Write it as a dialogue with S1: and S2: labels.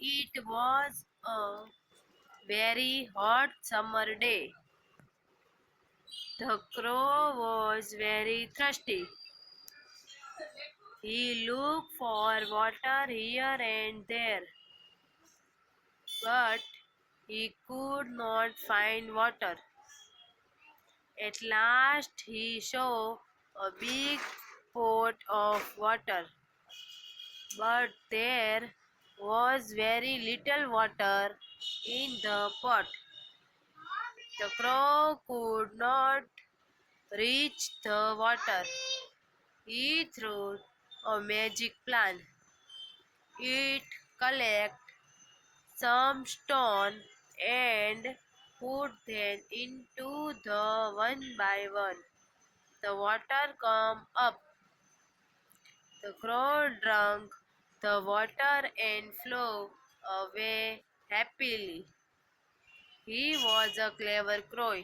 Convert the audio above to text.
S1: It was a very hot summer day. The crow was very thirsty. He looked for water here and there, but he could not find water. At last, he saw a big pot of water, but there was very little water in the pot. The crow could not reach the water. He threw a magic plan. It collect some stone and put them into the one by one. The water come up. The crow drank the water and flew away happily. He was a clever crow.